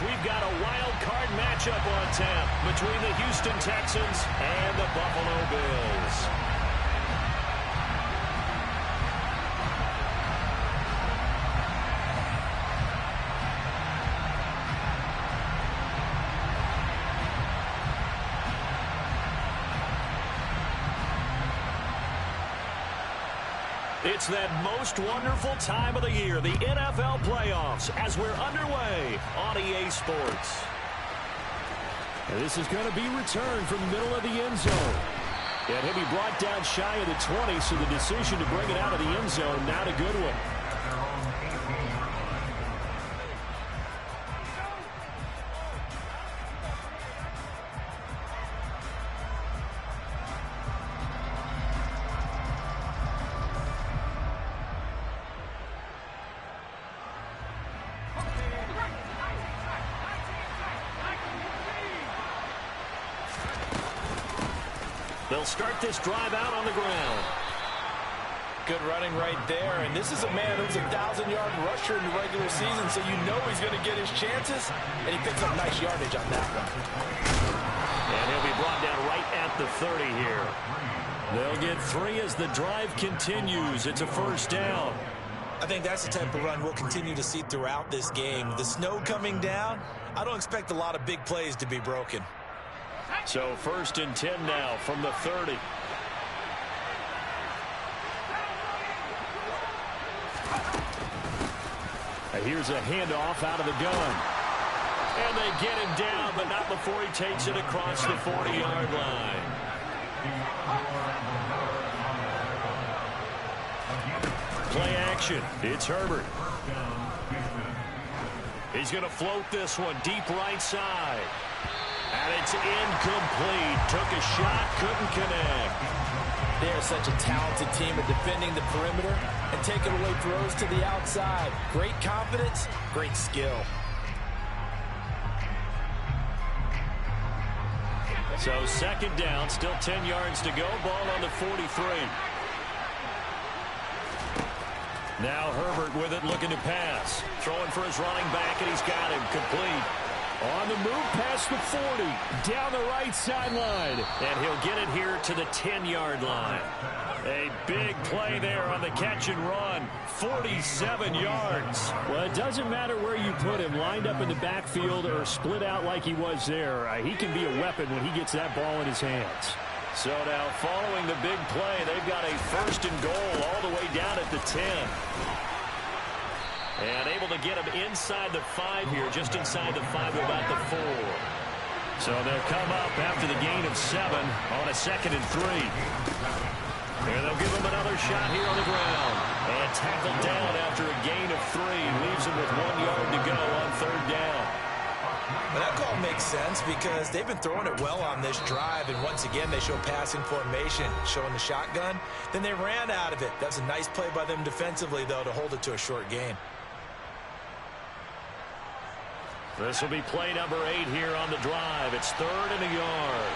As we've got a wild card matchup on tap between the Houston Texans and the Buffalo Bills. It's that most wonderful time of the year, the NFL playoffs, as we're underway on EA Sports. And this is going to be returned from the middle of the end zone. And he'll be brought down shy of the 20, so the decision to bring it out of the end zone, not a good one. They'll start this drive out on the ground. Good running right there, and this is a man who's a 1,000-yard rusher in the regular season, so you know he's going to get his chances, and he picks up nice yardage on that one. And he'll be brought down right at the 30 here. They'll get 3 as the drive continues. It's a first down. I think that's the type of run we'll continue to see throughout this game. The snow coming down, I don't expect a lot of big plays to be broken. So 1st and 10 now from the 30. Here's a handoff out of the gun. And they get him down, but not before he takes it across the 40-yard line. Play action. It's Herbert. He's going to float this one deep right side. And it's incomplete. Took a shot, couldn't connect. They're such a talented team at defending the perimeter and taking away throws to the outside. Great confidence, great skill. So 2nd down, still 10 yards to go. Ball on the 43. Now Herbert with it, looking to pass. Throwing for his running back, and he's got him complete. On the move past the 40, down the right sideline. And he'll get it here to the 10-yard line. A big play there on the catch and run. 47 yards. Well, it doesn't matter where you put him, lined up in the backfield or split out like he was there. He can be a weapon when he gets that ball in his hands. So now following the big play, they've got a 1st and goal all the way down at the 10. And able to get him inside the 5 here, just inside the 5 to about the 4. So they'll come up after the gain of 7 on a 2nd and 3. And they'll give him another shot here on the ground. And tackled down after a gain of 3. Leaves him with 1 yard to go on 3rd down. Well, that call makes sense because they've been throwing it well on this drive, and once again they show passing formation, showing the shotgun. Then they ran out of it. That's a nice play by them defensively, though, to hold it to a short gain. This will be play number 8 here on the drive. It's 3rd and a yard.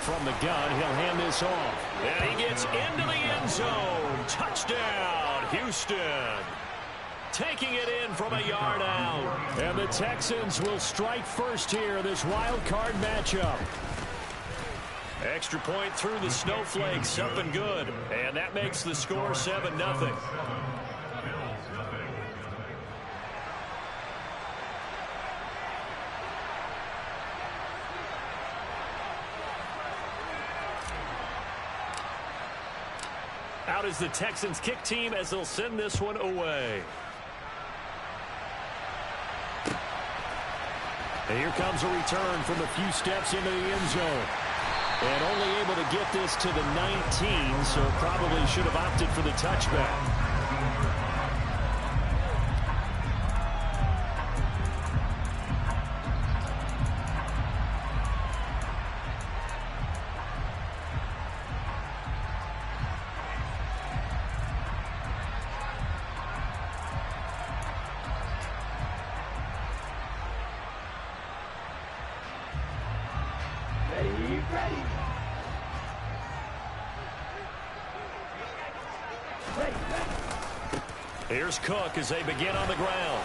From the gun, he'll hand this off. And he gets into the end zone. Touchdown, Houston. Taking it in from a yard out. And the Texans will strike first here, this wild card matchup. Extra point through the snowflakes, up and good. And that makes the score 7-0. Out is the Texans kick team as they'll send this one away. And here comes a return from a few steps into the end zone. And only able to get this to the 19, so probably should have opted for the touchback. Here's Cook as they begin on the ground.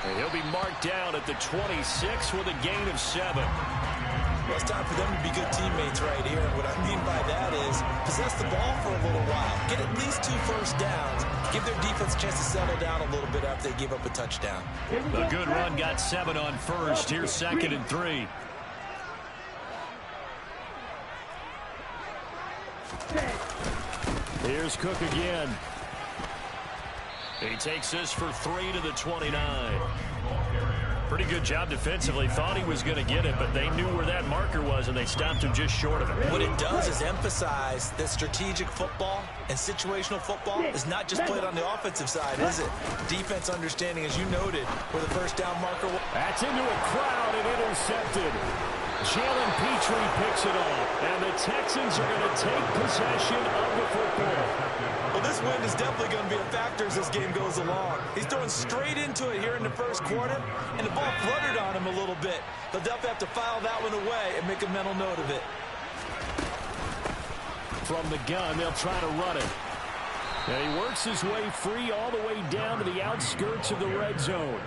And he'll be marked down at the 26 with a gain of 7. Well, it's time for them to be good teammates right here. And what I mean by that is possess the ball for a little while. Get at least 2 first downs. Give their defense a chance to settle down a little bit after they give up a touchdown. A good run got 7 on first. Here's 2nd and 3. Here's Cook again. He takes this for 3 to the 29. Pretty good job defensively. Thought he was going to get it, but they knew where that marker was, and they stopped him just short of it. What it does is emphasize that strategic football and situational football is not just played on the offensive side, is it? Defense understanding, as you noted, where the first down marker was. That's into a crowd and intercepted. Jalen Petrie picks it off, and the Texans are going to take possession of the football. Well, this win is definitely going to be a factor as this game goes along. He's throwing straight into it here in the first quarter, and the ball fluttered on him a little bit. They'll definitely have to file that one away and make a mental note of it. From the gun, they'll try to run it. And he works his way free all the way down to the outskirts of the red zone.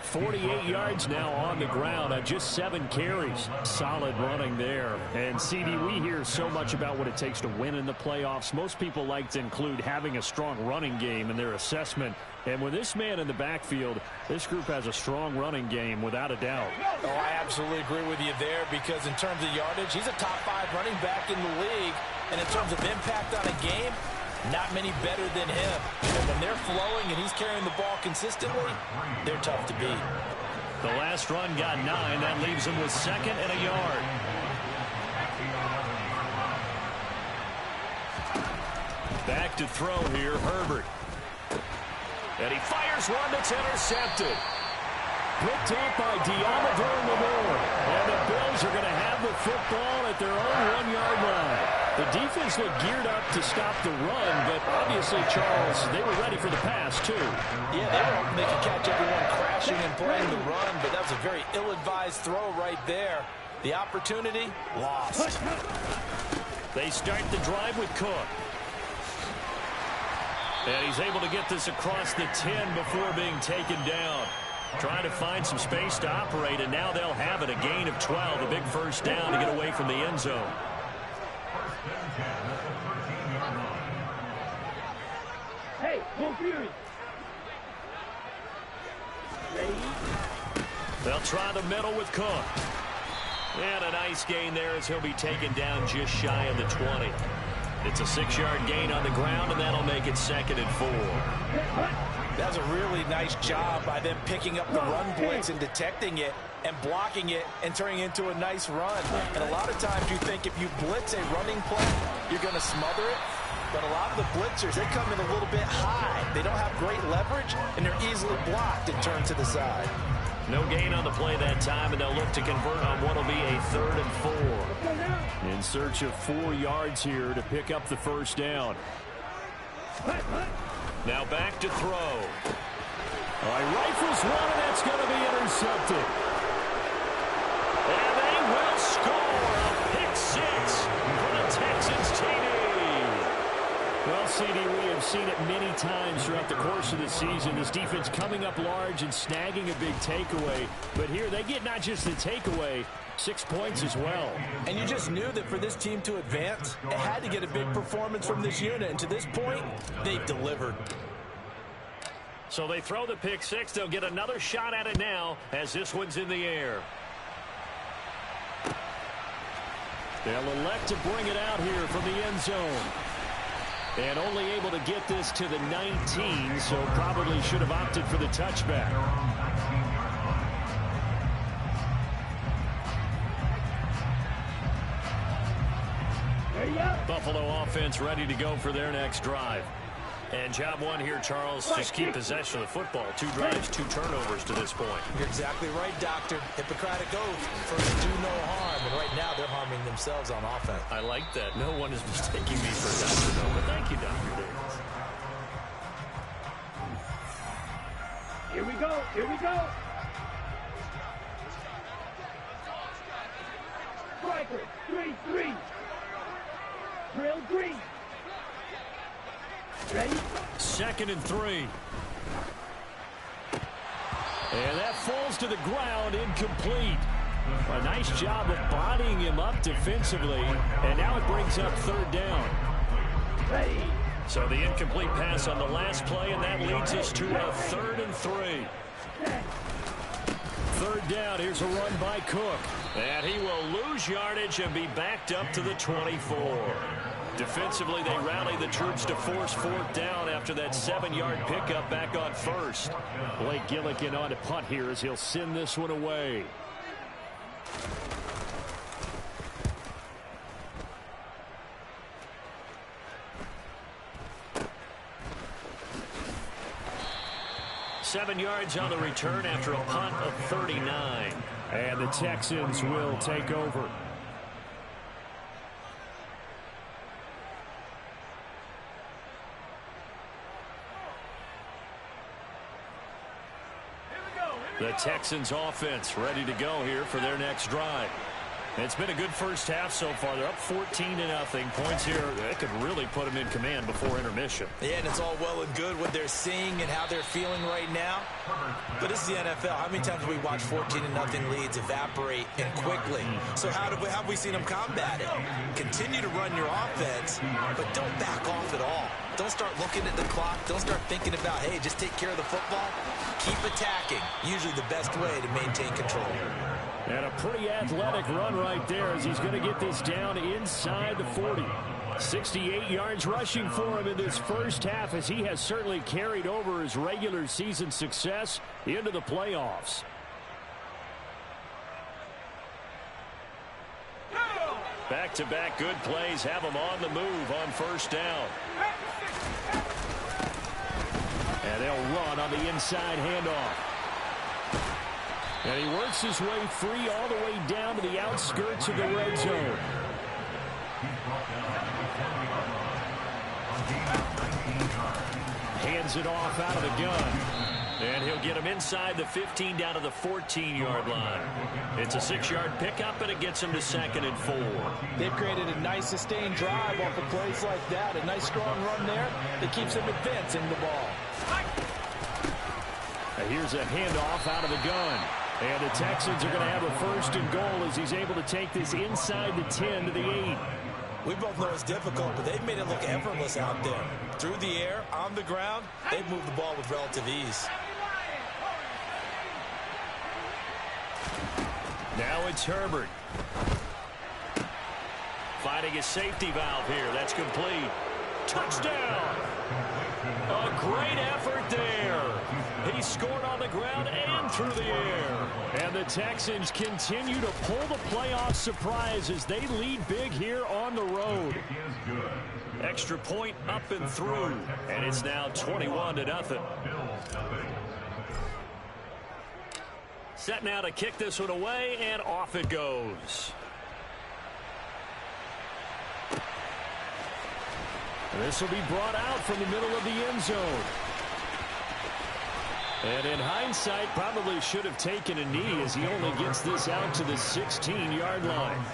48 yards now on the ground on just 7 carries. Solid running there. And, CD, we hear so much about what it takes to win in the playoffs. Most people like to include having a strong running game in their assessment. And with this man in the backfield, this group has a strong running game without a doubt. Oh, I absolutely agree with you there because in terms of yardage, he's a top 5 running back in the league. And in terms of impact on a game, not many better than him. And when they're flowing and he's carrying the ball consistently, they're tough to beat. The last run got 9. That leaves him with 2nd and a yard. Back to throw here, Herbert. And he fires one that's intercepted. Picked up by Deommodore Lenoir. And the Bills are going to have the football at their own 1-yard line. The defense looked geared up to stop the run, but obviously, Charles, they were ready for the pass, too. Yeah, they were hoping they could catch everyone crashing and playing the run, but that was a very ill-advised throw right there. The opportunity, lost. They start the drive with Cook. And he's able to get this across the 10 before being taken down. Trying to find some space to operate, and now they'll have it. A gain of 12, a big first down to get away from the end zone. Hey, Bull Fury. They'll try the middle with Cook. And a nice gain there as he'll be taken down just shy of the 20. It's a 6-yard gain on the ground, and that'll make it 2nd and 4. That's a really nice job by them picking up the run blitz and detecting it and blocking it and turning it into a nice run. And a lot of times you think if you blitz a running play, you're going to smother it. But a lot of the blitzers, they come in a little bit high. They don't have great leverage, and they're easily blocked and turned to the side. No gain on the play that time, and they'll look to convert on what will be a 3rd and 4. In search of 4 yards here to pick up the first down. Now back to throw. All right, rifles one, and that's going to be intercepted. And they will score a pick 6 for the Texans TD. Well, CD, we have seen it many times throughout the course of the season. This defense coming up large and snagging a big takeaway. But here they get not just the takeaway, 6 points as well. And you just knew that for this team to advance, it had to get a big performance from this unit. And to this point, they've delivered. So they throw the pick 6. They'll get another shot at it now as this one's in the air. They'll elect to bring it out here from the end zone. And only able to get this to the 19, so probably should have opted for the touchback. Buffalo offense ready to go for their next drive. And job one here, Charles, just keep possession of the football. 2 drives, 2 turnovers to this point. You're exactly right, Doctor. Hippocratic oath. First, do no harm. And right now, they're harming themselves on offense. I like that. No one is mistaking me for a doctor, though. But thank you, Dr. Davis. Here we go. Here we go. Striker, 3-3. Drill green. Ready? 2nd and 3. And that falls to the ground, incomplete. A nice job of bodying him up defensively. And now it brings up third down. So the incomplete pass on the last play, and that leads us to a 3rd and 3. Third down, here's a run by Cook. And he will lose yardage and be backed up to the 24. Defensively, they rally the troops to force 4th down after that 7-yard pickup back on 1st. Blake Gillikin on to punt here as he'll send this one away. Seven yards on the return after a punt of 39. And the Texans will take over. The Texans offense ready to go here for their next drive. It's been a good first half so far. They're up 14-0. Points here, that could really put them in command before intermission. Yeah, and it's all well and good what they're seeing and how they're feeling right now. But this is the NFL. How many times have we watched 14-0 leads evaporate and quickly? So how have we seen them combat it? Continue to run your offense, but don't back off at all. Don't start looking at the clock. Don't start thinking about, hey, just take care of the football. Keep attacking. Usually the best way to maintain control. And a pretty athletic run right there as he's going to get this down inside the 40. 68 yards rushing for him in this first half as he has certainly carried over his regular season success into the playoffs. Back-to-back good plays have him on the move on 1st down. And they'll run on the inside handoff. And he works his way free all the way down to the outskirts of the red zone. Hands it off out of the gun. And he'll get him inside the 15 down to the 14-yard line. It's a 6-yard pickup, and it gets him to 2nd and 4. They've created a nice sustained drive off of plays like that. A nice strong run there that keeps them advancing the ball. And here's a handoff out of the gun. And the Texans are going to have a 1st and goal as he's able to take this inside the 10 to the 8. We both know it's difficult, but they've made it look effortless out there. Through the air, on the ground, they've moved the ball with relative ease. Now it's Herbert. Finding a safety valve here. That's complete. Touchdown! A great effort there. He scored on the ground and through the air. And the Texans continue to pull the playoff surprise as they lead big here on the road. Extra point up and through. And it's now 21-0. Set now to kick this one away, and off it goes. This will be brought out from the middle of the end zone. And in hindsight, probably should have taken a knee as he only gets this out to the 16-yard line.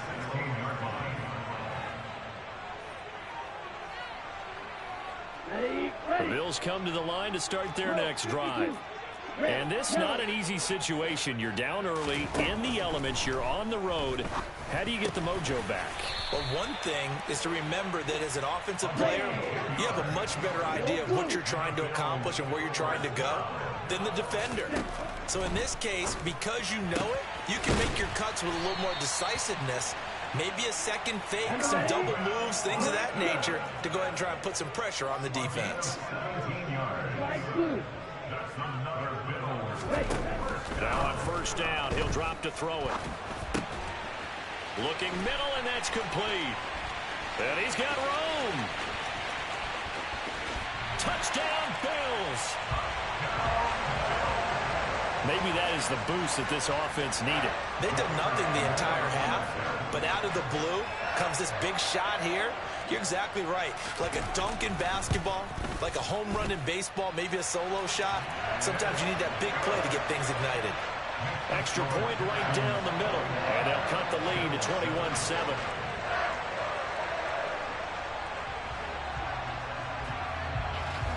The Bills come to the line to start their next drive. And this is not an easy situation. You're down early, in the elements, you're on the road. How do you get the mojo back? Well, one thing is to remember that as an offensive player, you have a much better idea of what you're trying to accomplish and where you're trying to go than the defender. So in this case, because you know it, you can make your cuts with a little more decisiveness. Maybe a second fake, some double moves, things of that nature to go ahead and try and put some pressure on the defense. Now on 1st down, he'll drop to throw it. Looking middle, and that's complete. And he's got room. Touchdown, Bills. Maybe that is the boost that this offense needed. They did nothing the entire half, but out of the blue comes this big shot here. You're exactly right. Like a dunk in basketball, like a home run in baseball, maybe a solo shot. Sometimes you need that big play to get things ignited. Extra point right down the middle. And they'll cut the lead to 21-7.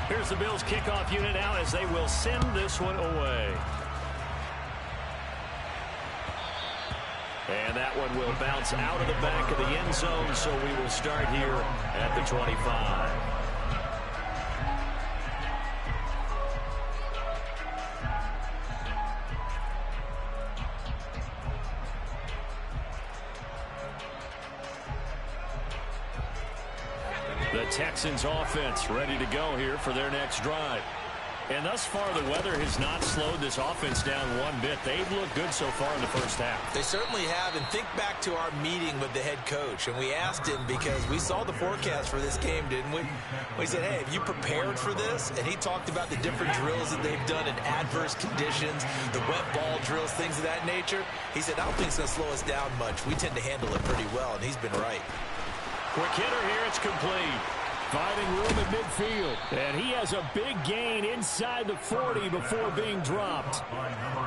Here's the Bills kickoff unit now as they will send this one away. And that one will bounce out of the back of the end zone, so we will start here at the 25. The Texans offense ready to go here for their next drive. And thus far, the weather has not slowed this offense down one bit. They've looked good so far in the first half. They certainly have. And think back to our meeting with the head coach. And we asked him because we saw the forecast for this game, didn't we? We said, hey, have you prepared for this? And he talked about the different drills that they've done in adverse conditions, the wet ball drills, things of that nature. He said, I don't think it's going to slow us down much. We tend to handle it pretty well, and he's been right. Quick hitter here. It's complete. Finding room at midfield. And he has a big gain inside the 40 before being dropped.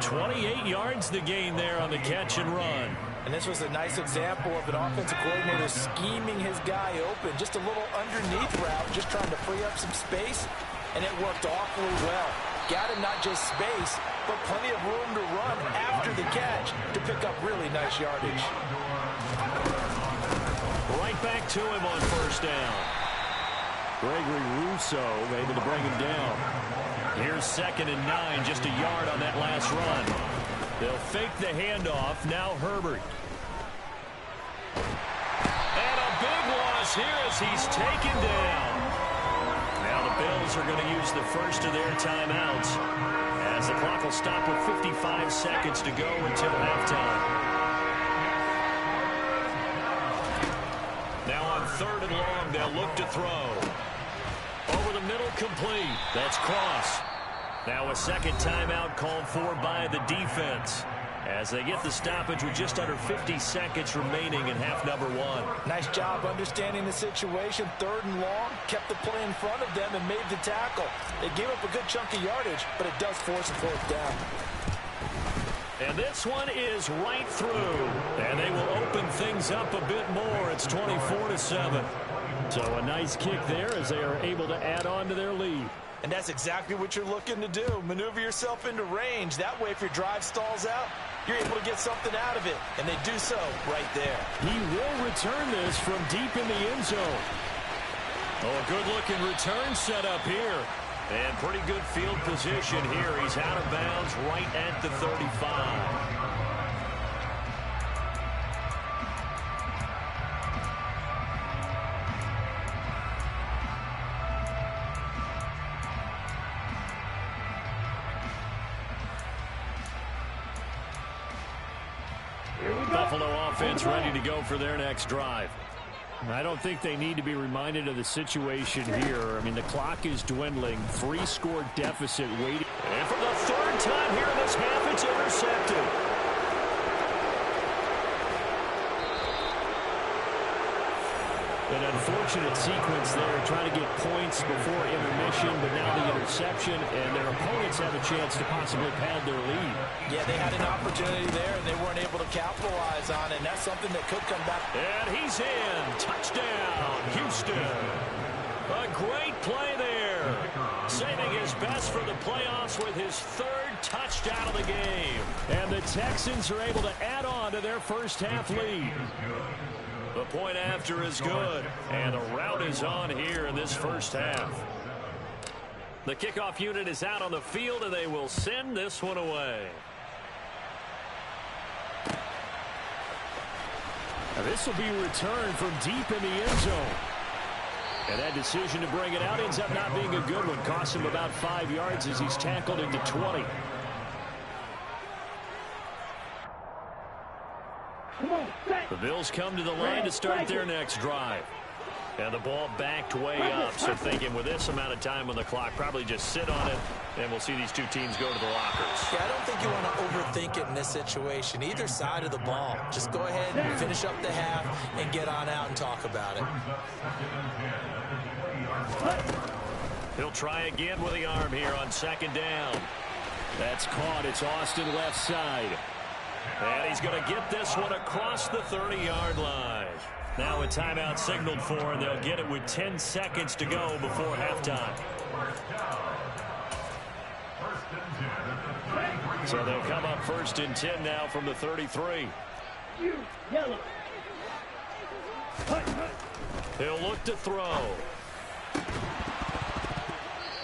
28 yards the gain there on the catch and run. And this was a nice example of an offensive coordinator scheming his guy open. Just a little underneath route, just trying to free up some space. And it worked awfully well. Got him not just space, but plenty of room to run after the catch to pick up really nice yardage. Right back to him on first down. Gregory Rousseau able to bring him down. Here's 2nd and 9, just a yard on that last run. They'll fake the handoff. Now Herbert. And a big loss here as he's taken down. Now the Bills are going to use the first of their timeouts as the clock will stop with 55 seconds to go until halftime. Now on 3rd and long, they'll look to throw. Over the middle, complete. That's Cross. Now a second timeout called for by the defense as they get the stoppage with just under 50 seconds remaining in half number 1. Nice job understanding the situation. 3rd and long, kept the play in front of them and made the tackle. They gave up a good chunk of yardage, but it does force a 4th down. And this one is right through. And they will open things up a bit more. It's 24-7. So a nice kick there as they are able to add on to their lead. And that's exactly what you're looking to do. Maneuver yourself into range. That way, if your drive stalls out, you're able to get something out of it. And they do so right there. He will return this from deep in the end zone. Oh, a good-looking return set up here. And pretty good field position here. He's out of bounds right at the 35. Buffalo offense ready to go for their next drive. I don't think they need to be reminded of the situation here. I mean, the clock is dwindling. 3-score deficit waiting. And for the 3rd time here in this half, it's intercepted. An unfortunate sequence there, trying to get points before intermission, but now the interception, and their opponents have a chance to possibly pad their lead. Yeah, they had an opportunity there, and they weren't able to capitalize on it, and that's something that could come back. And he's in. Touchdown, Houston. A great play there. Saving his best for the playoffs with his 3rd touchdown of the game. And the Texans are able to add on to their first half lead. The point after is good, and the route is on here in this first half. The kickoff unit is out on the field, and they will send this one away. Now this will be returned from deep in the end zone. And that decision to bring it out ends up not being a good one. Cost him about 5 yards as he's tackled into 20. The Bills come to the line to start their next drive. And the ball backed way up, so thinking with this amount of time on the clock, probably just sit on it, and we'll see these two teams go to the lockers. Yeah, I don't think you want to overthink it in this situation. Either side of the ball. Just go ahead and finish up the half and get on out and talk about it. He'll try again with the arm here on 2nd down. That's caught. It's Austin left side. And he's going to get this one across the 30-yard line. Now a timeout signaled for, and they'll get it with 10 seconds to go before halftime. So they'll come up 1st and 10 now from the 33. Fury, yellow. Hut, hut. He'll look to throw.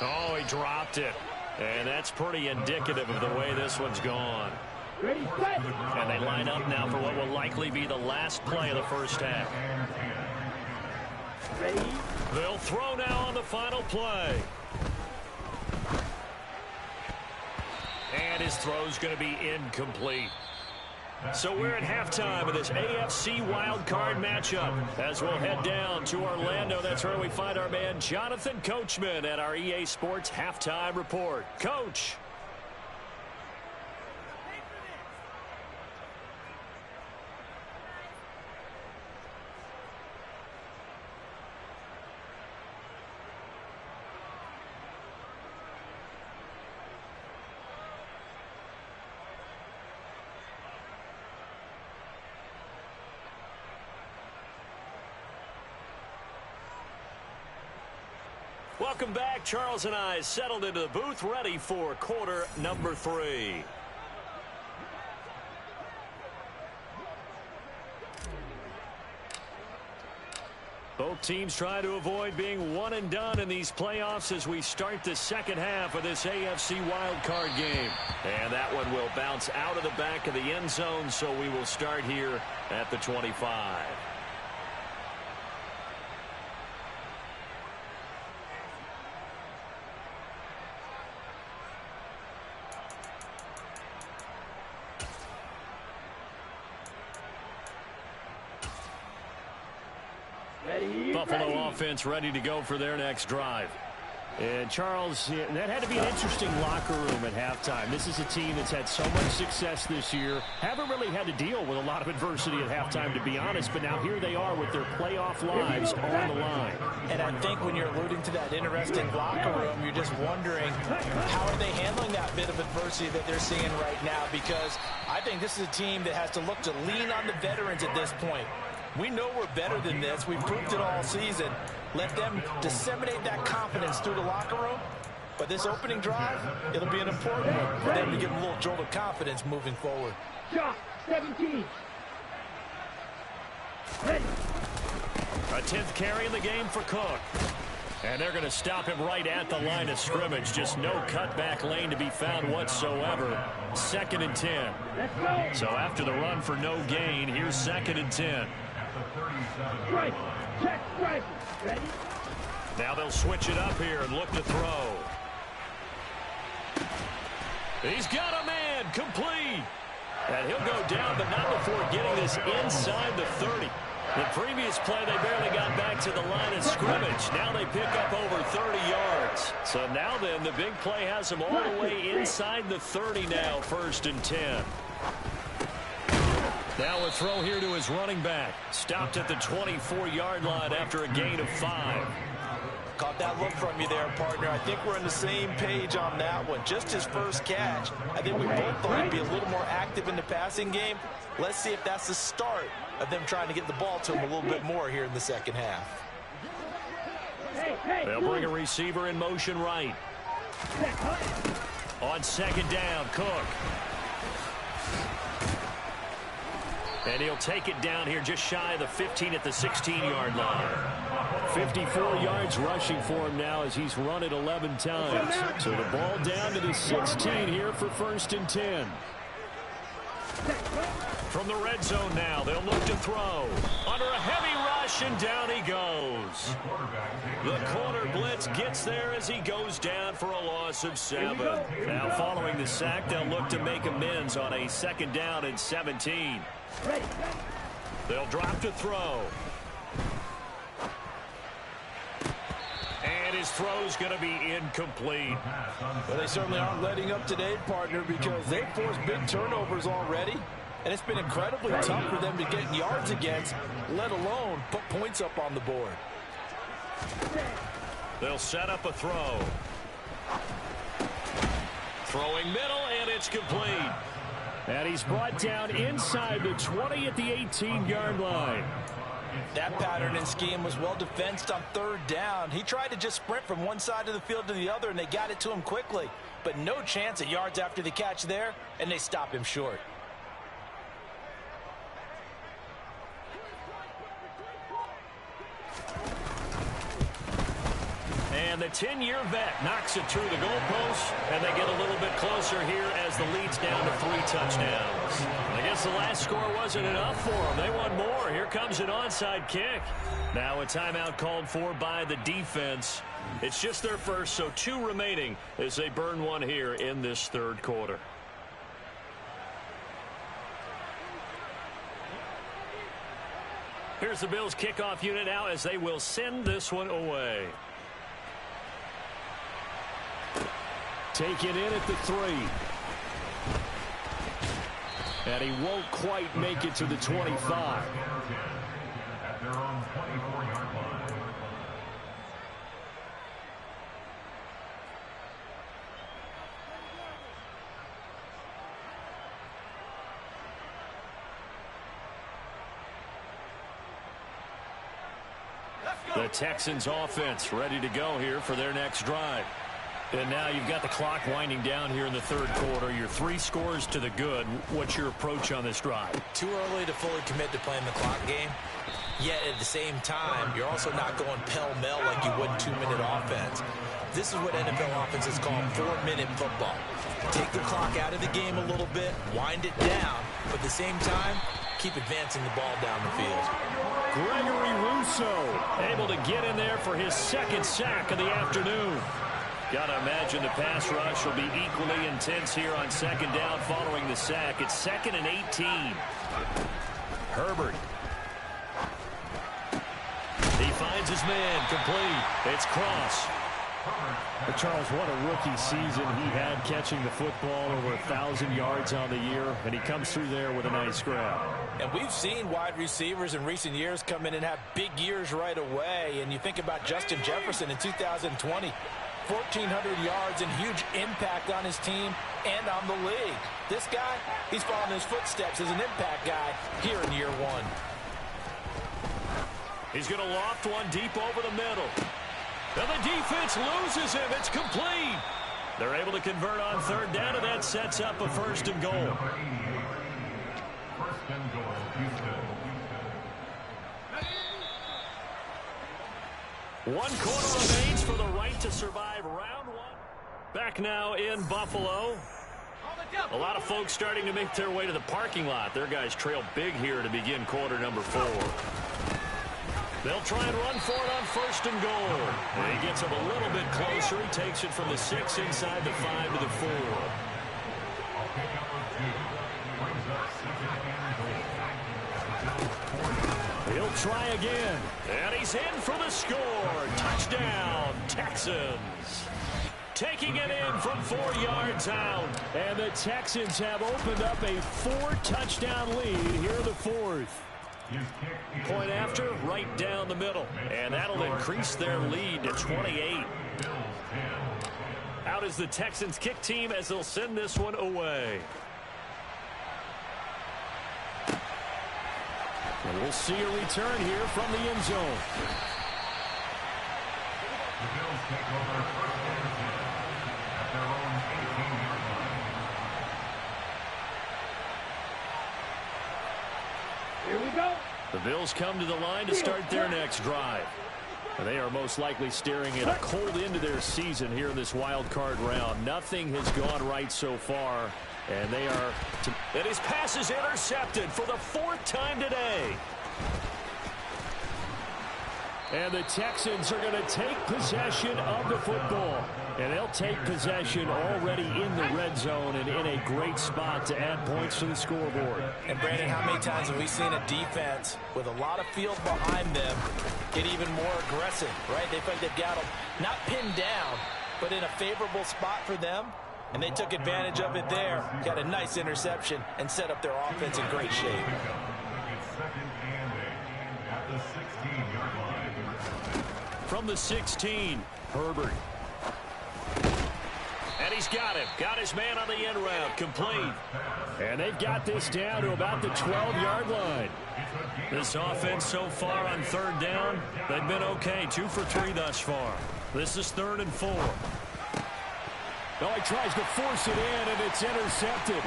Oh, he dropped it. And that's pretty indicative of the way this one's gone. Ready, set. And they line up now for what will likely be the last play of the first half. Ready. They'll throw now on the final play. And his throw's going to be incomplete. So we're at halftime of this AFC wildcard matchup. As we'll head down to Orlando, that's where we find our man Jonathan Coachman at our EA Sports Halftime Report. Coach. Welcome back. Charles and I settled into the booth, ready for quarter number 3. Both teams try to avoid being one and done in these playoffs as we start the second half of this AFC wildcard game. And that one will bounce out of the back of the end zone, so we will start here at the 25. Buffalo offense ready to go for their next drive. And Charles, that had to be an interesting locker room at halftime. This is a team that's had so much success this year. Haven't really had to deal with a lot of adversity at halftime, to be honest. But now here they are with their playoff lives on the line. And I think when you're alluding to that interesting locker room, you're just wondering how are they handling that bit of adversity that they're seeing right now? Because I think this is a team that has to look to lean on the veterans at this point. We know we're better than this. We've proved it all season. Let them disseminate that confidence through the locker room. But this opening drive, it'll be an important one for them to get a little jolt of confidence moving forward. Shot, 17. Ready. A 10th carry in the game for Cook. And they're going to stop him right at the line of scrimmage. Just no cutback lane to be found whatsoever. 2nd and 10. Let's go. So after the run for no gain, here's 2nd and 10. Strike. Check strike. Ready. Now they'll switch it up here and look to throw. He's got a man, complete. And he'll go down, but not before getting this inside the 30. The previous play, they barely got back to the line of scrimmage. Now they pick up over 30 yards. So now then, the big play has them all the way inside the 30 now, 1st and 10. Now a throw here to his running back. Stopped at the 24-yard line after a gain of 5. Caught that look from you there, partner. I think we're on the same page on that one. Just his first catch. I think we both thought he'd be a little more active in the passing game. Let's see if that's the start of them trying to get the ball to him a little bit more here in the second half. They'll bring a receiver in motion right. On 2nd down, Cook. And he'll take it down here just shy of the 15 at the 16-yard line. 54 yards rushing for him now as he's run it 11 times. So the ball down to the 16 here for 1st and 10. From the red zone now, they'll look to throw. Under a heavy rush, and down he goes. The corner blitz gets there as he goes down for a loss of 7. Now following the sack, they'll look to make amends on a 2nd down and 17. They'll drop to throw. And his throw's going to be incomplete. Well, they certainly aren't letting up today, partner, because they've forced big turnovers already. And it's been incredibly tough for them to get yards against, let alone put points up on the board. They'll set up a throw. Throwing middle, and it's complete. And he's brought down inside the 20 at the 18-yard line. That pattern and scheme was well defensed on 3rd down. He tried to just sprint from one side of the field to the other, and they got it to him quickly. But no chance at yards after the catch there, and they stop him short. And the 10-year vet knocks it through the goalpost, and they get a little bit closer here as the lead's down to 3 touchdowns. I guess the last score wasn't enough for them. They want more. Here comes an onside kick. Now a timeout called for by the defense. It's just their first, so 2 remaining as they burn one here in this third quarter. Here's the Bills kickoff unit now as they will send this one away. Take it in at the 3. And he won't quite make it to the 25. At their own 24-yard line. The Texans offense ready to go here for their next drive. And now you've got the clock winding down here in the third quarter. Your 3 scores to the good. What's your approach on this drive? Too early to fully commit to playing the clock game. Yet at the same time, you're also not going pell-mell like you would in 2-minute offense. This is what NFL offenses call 4-minute football. Take the clock out of the game a little bit, wind it down, but at the same time, keep advancing the ball down the field. Gregory Rousseau able to get in there for his 2nd sack of the afternoon. Got to imagine the pass rush will be equally intense here on 2nd down following the sack. It's 2nd and 18. Herbert. He finds his man complete. It's Cross. But Charles, what a rookie season he had catching the football, over 1,000 yards on the year, and he comes through there with a nice grab. And we've seen wide receivers in recent years come in and have big years right away. And you think about Justin Jefferson in 2020, 1,400 yards and huge impact on his team and on the league. This guy, he's following his footsteps as an impact guy here in year 1. He's going to loft one deep over the middle. And the defense loses him. It's complete. They're able to convert on 3rd down, and that sets up a 1st and goal. 1st and goal, Houston. 1 quarter remains for the right to survive round 1. Back now in Buffalo. A lot of folks starting to make their way to the parking lot. Their guys trail big here to begin quarter number 4. They'll try and run for it on 1st and goal. And he gets him a little bit closer. He takes it from the 6 inside the 5 to the 4. He'll try again. And he's in for the score. Touchdown, Texans. Taking it in from 4 yards out. And the Texans have opened up a 4-touchdown lead here in the 4th. Point after, right down the middle. And that'll increase their lead to 28. Out is the Texans kick team as they'll send this one away. And we'll see a return here from the end zone. The Bills take over 1st and 10 at their own 18-yard line. Here we go. The Bills come to the line to start their next drive. And they are most likely staring at a cold end to their season here in this wild card round. Nothing has gone right so far. And they are... And his pass is intercepted for the 4th time today. And the Texans are going to take possession of the football. And they'll take possession already in the red zone and in a great spot to add points to the scoreboard. And Brandon, how many times have we seen a defense with a lot of field behind them get even more aggressive, right? They feel like they've got them not pinned down, but in a favorable spot for them. And they took advantage of it there. Got a nice interception and set up their offense in great shape. It's 2nd and 8 at the 16-yard line. From the 16, Herbert. And he's got him. Got his man on the end route. Complete. And they've got this down to about the 12-yard line. This offense so far on 3rd down, they've been okay. 2 for 3 thus far. This is 3rd and 4. Oh, he tries to force it in, and it's intercepted.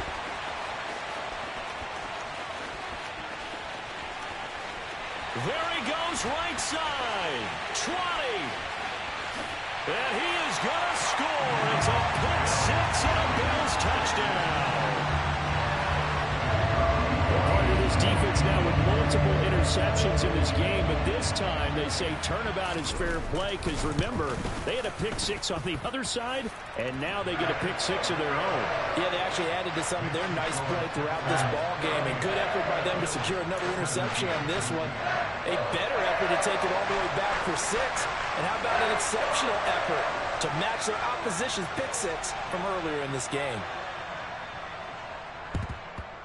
There he goes, right side. 20. And he is going to score. It's a pick six and a Bills touchdown. Part of this defense now with multiple interceptions in this game, but this time they say turnabout is fair play because, remember, they had a pick six on the other side, and now they get a pick six of their own. Yeah, they actually added to some of their nice play throughout this ball game, and good effort by them to secure another interception on this one. A better effort to take it all the way back for six, and how about an exceptional effort to match their opposition's pick six from earlier in this game.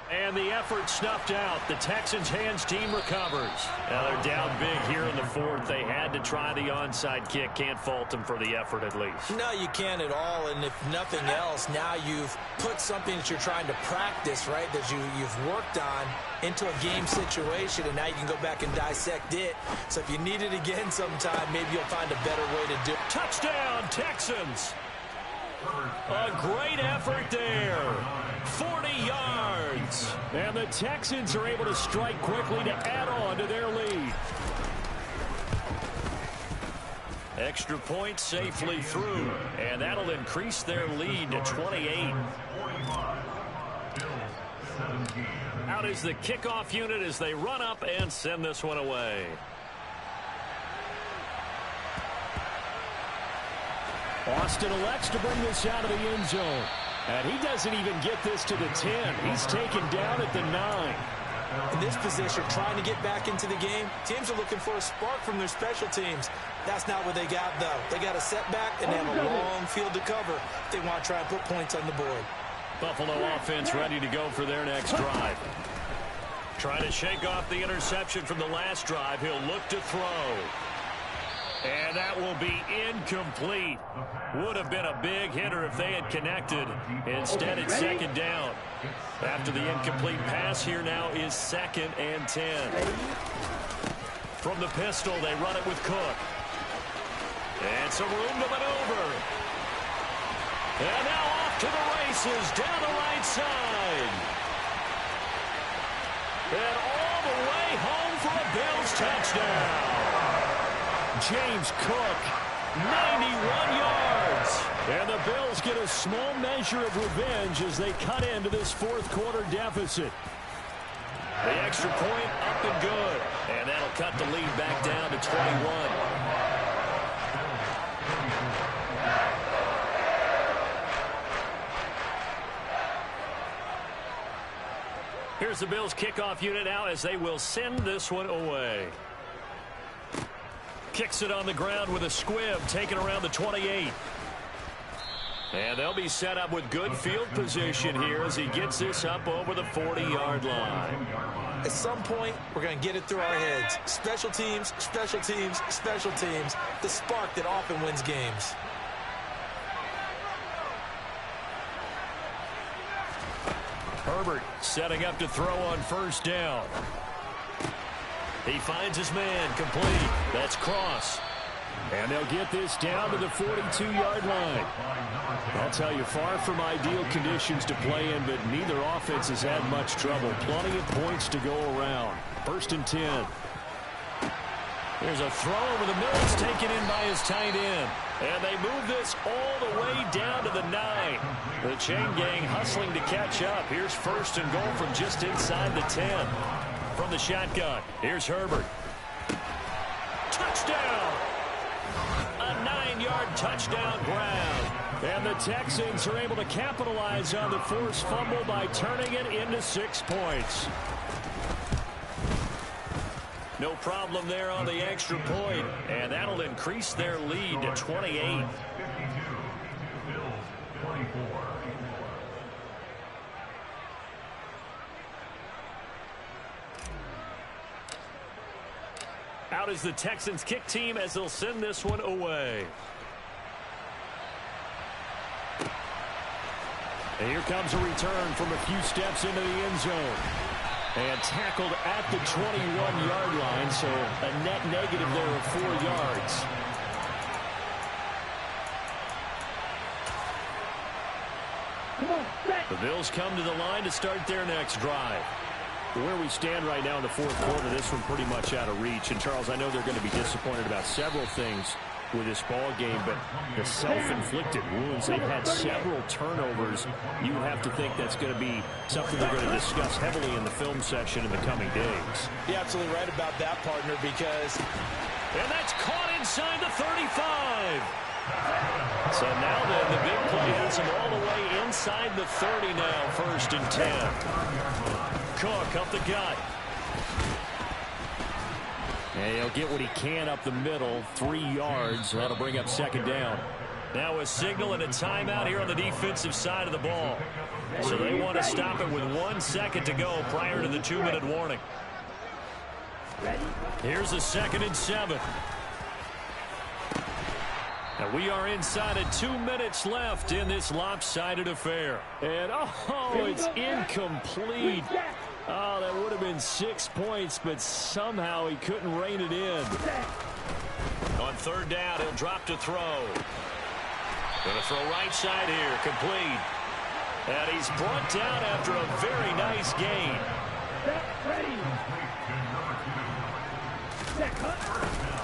And the effort snuffed out. The Texans' hands team recovers. Now they're down big here in the fourth. They had to try the onside kick. Can't fault them for the effort at least. No, you can't at all. And if nothing else, now you've put something that you're trying to practice, right, that you've worked on into a game situation, and now you can go back and dissect it. So if you need it again sometime, maybe you'll find a better way to do it. Touchdown, Texans. A great effort there. 40 yards. And the Texans are able to strike quickly to add on to their lead. Extra point safely through, and that'll increase their lead to 28. Out is the kickoff unit as they run up and send this one away. Austin elects to bring this out of the end zone. And he doesn't even get this to the 10. He's taken down at the 9. In this position, trying to get back into the game, teams are looking for a spark from their special teams. That's not what they got, though. They got a setback, and they have a long field to cover if they want to try and put points on the board. Buffalo offense ready to go for their next drive. Trying to shake off the interception from the last drive. He'll look to throw. And that will be incomplete. Would have been a big hitter if they had connected. Instead, it's second down. After the incomplete pass, here now is 2nd and 10. From the pistol, they run it with Cook. And some room to maneuver. And now off to the races down the right side. And all the way home for a Bills touchdown. James Cook, 91 yards. And the Bills get a small measure of revenge as they cut into this fourth quarter deficit. The extra point up and good. And that'll cut the lead back down to 21. Here's the Bills kickoff unit now as they will send this one away. Kicks it on the ground with a squib, taken around the 28. And they'll be set up with good field position here as he gets this up over the 40-yard line. At some point, we're going to get it through our heads. Special teams, special teams, special teams. The spark that often wins games. Herbert setting up to throw on first down. He finds his man, complete. That's Cross. And they'll get this down to the 42-yard line. I'll tell you, far from ideal conditions to play in, but neither offense has had much trouble. Plenty of points to go around. 1st and 10. There's a throw over the middle. It's taken in by his tight end. And they move this all the way down to the 9. The chain gang hustling to catch up. Here's 1st and goal from just inside the 10. From the shotgun, here's Herbert. Touchdown! A 9-yard touchdown grab. And the Texans are able to capitalize on the forced fumble by turning it into 6 points. No problem there on the extra point, and that'll increase their lead to 28. 52, Bills 24. Out is the Texans kick team as they'll send this one away. And here comes a return from a few steps into the end zone. And tackled at the 21-yard line, so a net negative there of 4 yards. The Bills come to the line to start their next drive. Where we stand right now in the fourth quarter, this one pretty much out of reach. And, Charles, I know they're going to be disappointed about several things. with this ball game, but the self-inflicted wounds, they've had several turnovers. You have to think that's going to be something they're going to discuss heavily in the film section in the coming days. You're absolutely right about that, partner, because... And that's caught inside the 35. So now then, the big play has him all the way inside the 30 now, 1st and 10. Cook up the gut. And he'll get what he can up the middle, 3 yards. That'll bring up 2nd down. Now a signal and a timeout here on the defensive side of the ball. So they want to stop it with 1 second to go prior to the 2-minute warning. Here's a 2nd and 7. And we are inside of 2 minutes left in this lopsided affair. And, oh, it's incomplete. Oh, that would have been 6 points, but somehow he couldn't rein it in. On 3rd down, he'll drop to throw. Going to throw right side here, complete. And he's brought down after a very nice gain.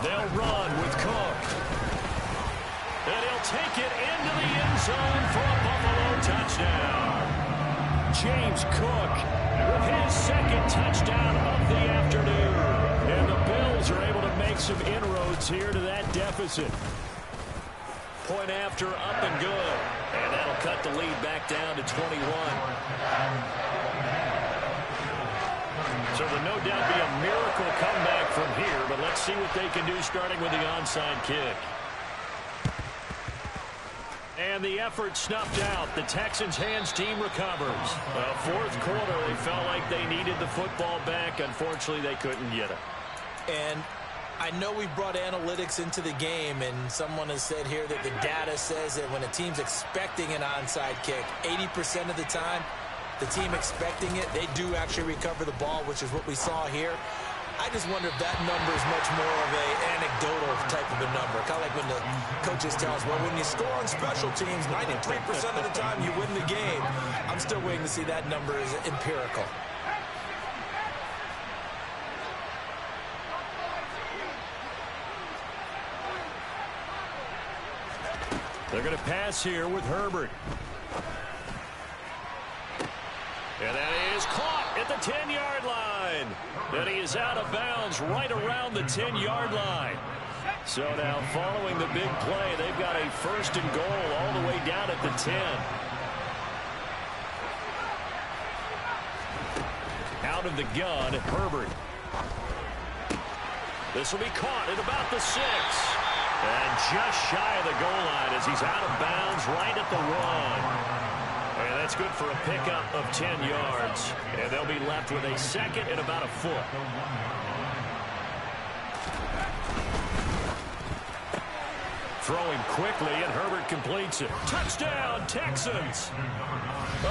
They'll run with Cook. And he'll take it into the end zone for a Buffalo touchdown. James Cook with his 2nd touchdown of the afternoon. And the Bills are able to make some inroads here to that deficit. Point after, up and good. And that'll cut the lead back down to 21. So there'll no doubt be a miracle comeback from here, but let's see what they can do starting with the onside kick. And the effort snuffed out. The Texans' hands team recovers. 4th quarter, they felt like they needed the football back. Unfortunately, they couldn't get it. And I know we brought analytics into the game, and someone has said here that the data says that when a team's expecting an onside kick, 80% of the time, the team expecting it, they do actually recover the ball, which is what we saw here. I just wonder if that number is much more of an anecdotal type of a number. Kind of like when the coaches tell us, well, when you score on special teams, 93% of the time you win the game. I'm still waiting to see that number is empirical. They're going to pass here with Herbert. And that is caught at the 10-yard line. And he is out of bounds right around the 10-yard line. So now following the big play, they've got a 1st and goal all the way down at the 10. Out of the gun, Herbert. This will be caught at about the 6. And just shy of the goal line as he's out of bounds right at the 1. And that's good for a pickup of 10 yards. And they'll be left with a 2nd and about a foot. Throwing quickly, and Herbert completes it. Touchdown, Texans!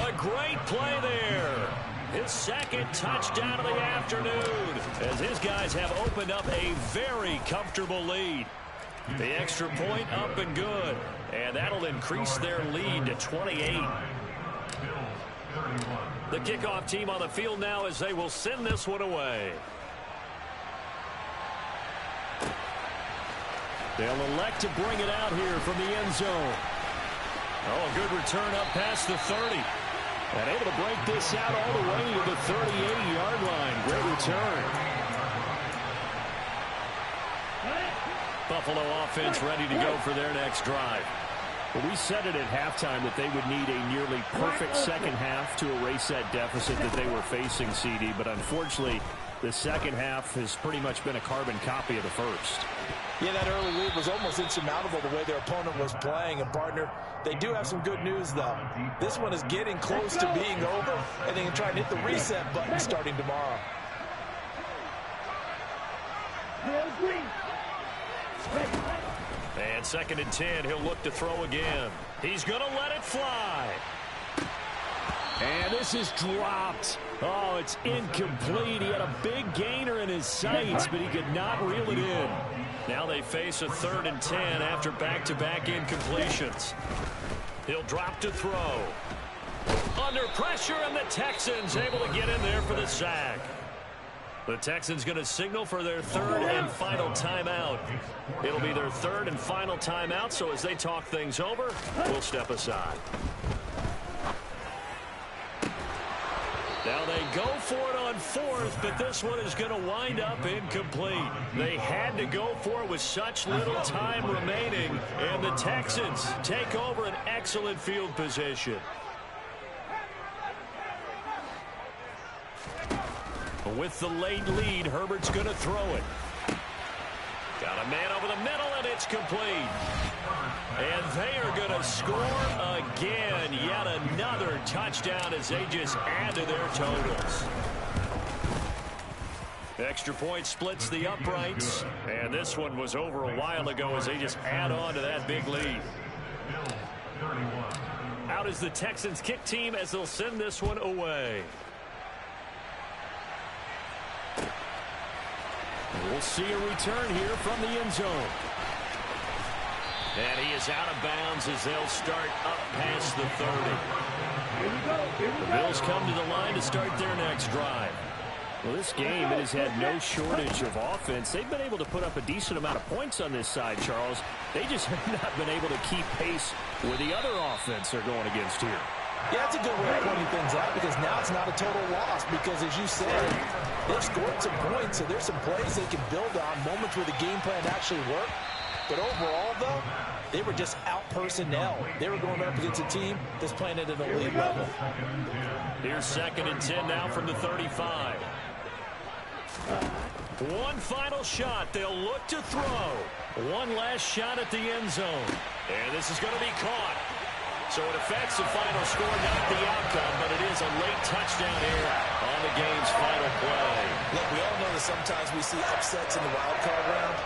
A great play there. His 2nd touchdown of the afternoon, as his guys have opened up a very comfortable lead. The extra point up and good, and that'll increase their lead to 28. The kickoff team on the field now as they will send this one away. They'll elect to bring it out here from the end zone. Oh, a good return up past the 30. And able to break this out all the way to the 38-yard line. Great return. Buffalo offense ready to go for their next drive. Well, we said it at halftime that they would need a nearly perfect second half to erase that deficit that they were facing, CD. But unfortunately, the second half has pretty much been a carbon copy of the first. Yeah, that early lead was almost insurmountable the way their opponent was playing. And, partner, they do have some good news, though. This one is getting close to being over, and they can try and hit the reset button starting tomorrow. And 2nd and 10, he'll look to throw again. He's going to let it fly. And this is dropped. Oh, it's incomplete. He had a big gainer in his sights, but he could not reel it in. Now they face a 3rd and 10 after back-to-back incompletions. He'll drop to throw. Under pressure, and the Texans able to get in there for the sack. The Texans going to signal for their third and final timeout. It'll be their third and final timeout, so as they talk things over, we'll step aside. Now they go for it on fourth, but this one is going to wind up incomplete. They had to go for it with such little time remaining, and the Texans take over an excellent field position. With the late lead, Herbert's going to throw it. Got a man over the middle, and it's complete. And they are going to score again. Yet another touchdown as they just add to their totals. Extra point splits the uprights. And this one was over a while ago as they just add on to that big lead. Out is the Texans kick team as they'll send this one away. We'll see a return here from the end zone. And he is out of bounds as they'll start up past the 30. The Bills come to the line to start their next drive. Well, this game, it has had no shortage of offense. They've been able to put up a decent amount of points on this side, Charles. They just have not been able to keep pace with the other offense they're going against here. Yeah, that's a good way of pointing things out because now it's not a total loss because, as you said, they've scored some points, so there's some plays they can build on, moments where the game plan actually worked. But overall, though, they were just out-personnel. They were going up against a team that's playing at an elite level. Here's 2nd and 10 now from the 35. One final shot. They'll look to throw. One last shot at the end zone. And this is going to be caught. So it affects the final score, not the outcome, but it is a late touchdown here on the game's final play. Look, we all know that sometimes we see upsets in the wild card round,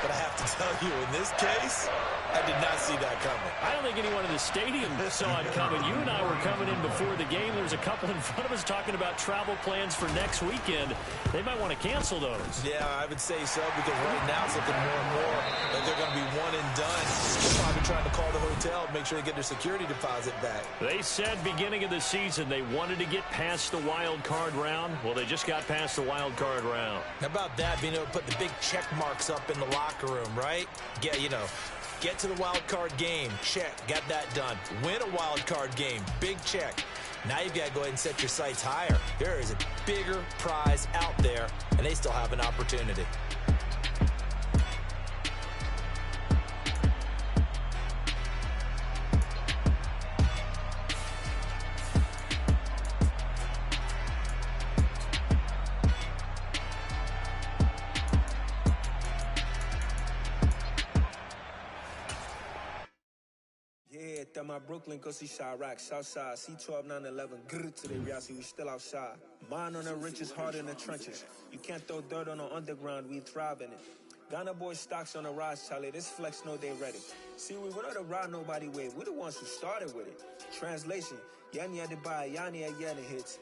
but I have to tell you, in this case, I did not see that coming. I don't think anyone in the stadium saw it coming. You and I were coming in before the game. There was a couple in front of us talking about travel plans for next weekend. They might want to cancel those. Yeah, I would say so, because right now it's looking more and more like they're going to be one and done. They're probably trying to call the hotel, make sure they get their security deposit back. They said beginning of the season they wanted to get past the wild card round. Well, they just got past the wild card round. How about that, being able to put the big check marks up in the locker room, right? Yeah, you know. Get to the wild card game. Check. Got that done. Win a wild card game. Big check. Now you've got to go ahead and set your sights higher. There is a bigger prize out there, and they still have an opportunity. At my Brooklyn, go see Chirac, Southside, C12, 911, grrr to the reality, we still outside. Mine on the riches, hard in the trenches. You can't throw dirt on the underground, we thrive in it. Ghana boys stocks on the rise, Charlie, this flex know they ready. See, we were not to ride nobody with, we're the ones who started with it. Translation, Yani had to buy, Yani had Yana hits.